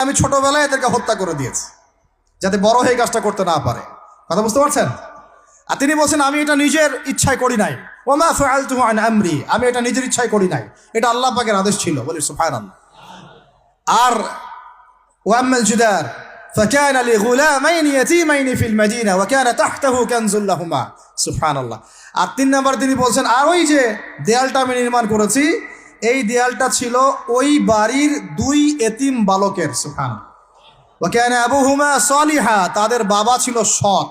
আমি ছোটবেলায় এদেরকে হত্যা করে দিয়েছি যাতে বড় হয়ে কাজটা করতে না পারে। কথা বুঝতে পারছেন? আর তিনি বলছেন আমি এটা নিজের ইচ্ছায় করি নাই, ওমা ফাআলতুহু আন আমরি, আমি এটা নিজের ইচ্ছায় করি নাই, এটা আল্লাহ পাকের আদেশ ছিল। বলি সুবহানাল্লাহ। আর ওয়াম্মাল জিদার فكان لغلامين يتيمين في المدينة وكان تحته كنز لهما। সুবহানাল্লাহ। আর 3 নাম্বার তিনি বলছেন আর ওই যে দেয়ালটা আমি নির্মাণ করেছি, এই দেয়ালটা ছিল ওই বাড়ির 2 এতিম বালকের। সুবহানাল্লাহ। ওয়াকানা আবুহুমা সালিহা, তাদের বাবা ছিল সৎ।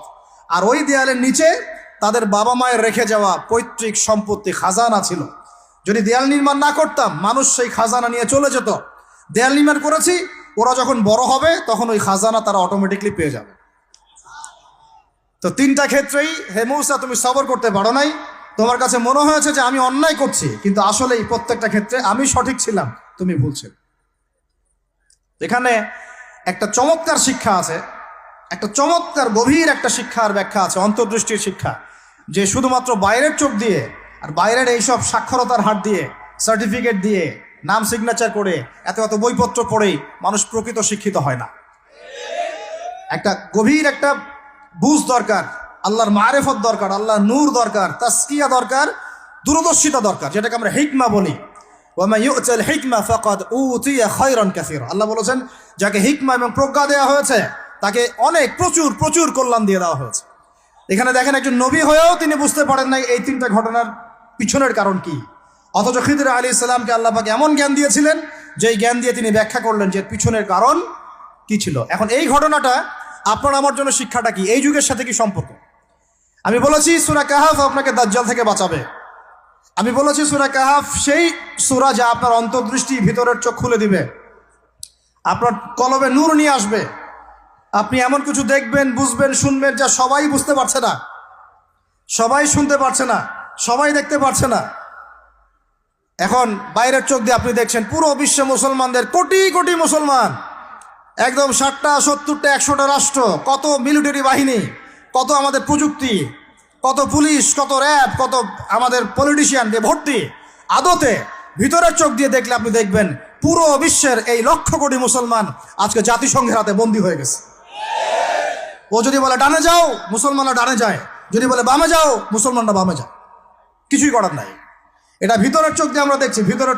আর ওই দেয়ালের নিচে তাদের বাবা মায়ের রেখে যাওয়া পৈতৃক সম্পত্তি খাজানা ছিল। যদি দেয়াল নির্মাণ না করতাম মানুষ সেই খাজানা নিয়ে চলে যেত। দেয়াল নির্মাণ করেছি, ওরা যখন বড় হবে তখন ওই খাজানা তারা অটোমেটিকলি পেয়ে যাবে। তো 3টা ক্ষেত্রেই হে মূসা তুমি সবর করতে পারো নাই, তোমার কাছে মনে হয়েছে যে আমি অন্যায় করছি, কিন্তু আসলে এই প্রত্যেকটা ক্ষেত্রে আমি সঠিক ছিলাম, তুমি ভুল ছিল। এখানে একটা চমৎকার শিক্ষা আছে, একটা চমৎকার গভীর একটা শিক্ষার ব্যাখ্যা আছে, অন্তর্দৃষ্টির শিক্ষা, যে শুধুমাত্র বাইরের চোখ দিয়ে আর বাইরের এইসব সাক্ষরতার হাত দিয়ে, সার্টিফিকেট দিয়ে, নাম সিগনেচার করে, এত এত বইপত্র পড়েই মানুষ প্রকৃত শিক্ষিত হয় না। একটা গভীর একটা বুঝ দরকার, আল্লাহর মারেফত দরকার, আল্লাহর নূর দরকার, তাসকিয়া দরকার, দূরদর্শিতা দরকার, যেটাকে আমরা হিকমা বলি। ওয়ামা ইউতাল হিকমা ফাকাদ উতিয়া খায়রান কাসীরা। আল্লাহ বলেছেন যাকে হিকমা এবং প্রজ্ঞা দেওয়া হয়েছে তাকে অনেক প্রচুর প্রচুর কল্যাণ দিয়ে দেওয়া হয়েছে। এখানে দেখেন একজন নবী হয়েও তিনি বুঝতে পারেন নাই এই 3টা ঘটনার পিছনের কারণ কি, অথচ খিদর আলাইহিস সালামকে আল্লাহ পাক এমন জ্ঞান দিয়েছিলেন যেই জ্ঞান দিয়ে তিনি ব্যাখ্যা করলেন যে পিছনের কারণ কি ছিল। এখন এই ঘটনাটা আপনার আমার জন্য শিক্ষাটা কি, এই যুগের সাথে কি সম্পর্ক? আমি বলেছি সূরা কাহাফ আপনাকে দাজ্জাল থেকে বাঁচাবে। আমি বলেছি সূরা কাহাফ সেই সূরা যা আপনার অন্তর্দৃষ্টি, ভিতরের চোখ খুলে দিবে, আপনার কলবে নূর নিয়ে আসবে। আপনি এমন কিছু দেখবেন, বুঝবেন, শুনবেন যা সবাই বুঝতে পারছে না, সবাই শুনতে পারছে না, সবাই দেখতে পারছে না। এখন বাইরের চোখ দিয়ে আপনি দেখছেন পুরো বিশ্বে মুসলমানদের, কোটি কোটি মুসলমান, একদম 60টা 70টা 100টা রাষ্ট্র, কত মিলিটারি বাহিনী, কত আমাদের প্রযুক্তি, কত পুলিশ, কত র্যাব, কত আমাদের পলিটিশিয়ান দিয়ে ভর্তি। আদতে ভিতরের চোখ দিয়ে দেখলে আপনি দেখবেন পুরো বিশ্বের এই লক্ষ কোটি মুসলমান আজকে জাতিসংঘের হাতে বন্দী হয়ে গেছে। ও যদি বলে ডানে যাও, মুসলমানরা ডানে যায়, যদি বলে বামে যাও, মুসলমানরা বামে যায়, কিছুই করার নাই। এটা ভিতরের চোখ দিয়ে আমরা দেখছি, ভিতরের চোখ